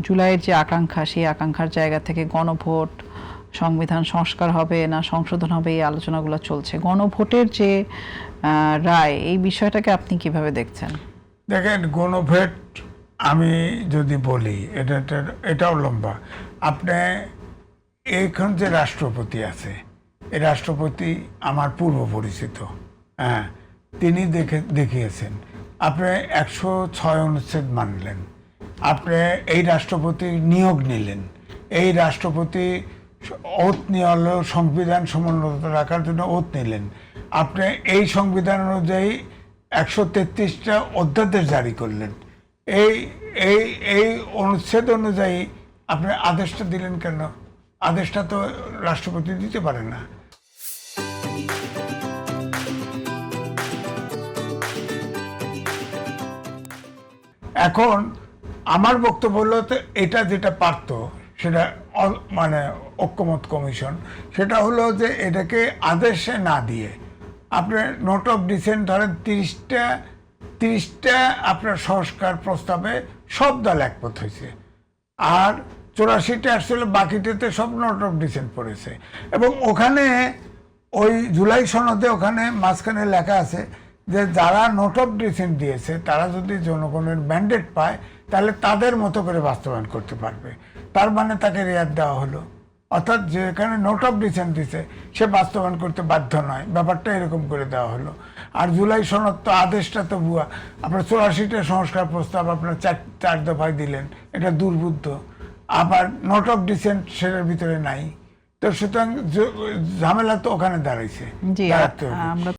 জুলাইয়ের যে আকাঙ্ক্ষা, সেই আকাঙ্ক্ষার জায়গা থেকে গণভোট, সংবিধান সংস্কার হবে না সংশোধন হবে, এই আলোচনাগুলো চলছে। গণভোটের যে রায়, এই বিষয়টাকে আপনি কিভাবে দেখছেন? দেখেন, গণভোট আমি যদি বলি এটাও লম্বা। আপনি এখন যে রাষ্ট্রপতি আছে, এই রাষ্ট্রপতি আমার পূর্ব পরিচিত। হ্যাঁ, তিনি দেখিয়েছেন। আপনি 106 অনুচ্ছেদ মানলেন, আপনি এই রাষ্ট্রপতি নিয়োগ নিলেন, এই রাষ্ট্রপতি ওত নিয়ে হলো সংবিধান সমুন্নত রাখার জন্য ওত নিলেন। আপনি এই সংবিধান অনুযায়ী 133টা অধ্যাদেশ জারি করলেন। এই এই এই অনুচ্ছেদ অনুযায়ী আপনি আদেশটা দিলেন কেন? আদেশটা তো রাষ্ট্রপতি দিতে পারে না। এখন আমার বক্তব্য হলো, এটা যেটা পারত সেটা মানে ঐক্যমত কমিশন, সেটা হলো যে এটাকে আদেশে না দিয়ে আপনার নোট অফ ডিসেন্ট ধরেন 30টা আপনার সংস্কার প্রস্তাবে সব দল একমত হয়েছে, আর 84টা আসলে বাকিটাতে সব নোট অফ ডিসেন্ট পড়েছে। এবং ওখানে ওই জুলাই সনদে ওখানে মাঝখানে লেখা আছে যে যারা নোট অফ ডিসেন্ট দিয়েছে তারা যদি জনগণের ম্যান্ডেট পায় তাহলে তাদের মতো করে বাস্তবায়ন করতে পারবে। তার মানে তাকে রেয়াত দেওয়া হলো, অর্থাৎ যেখানে নোট অফ ডিসেন্ট দিছে সে বাস্তবায়ন করতে বাধ্য নয়, ব্যাপারটা এরকম করে দেওয়া হলো। আর জুলাই সনদ তো আদেশটা তো ভুয়া। আপনার 84টা সংস্কার প্রস্তাব আপনার চার দফায় দিলেন, এটা দুর্বুদ্ধ। আবার নোট অফ ডিসেন্ট সেটার ভিতরে নাই, তো সুতরাং ঝামেলা তো ওখানে দাঁড়াইছে। জি, আমরা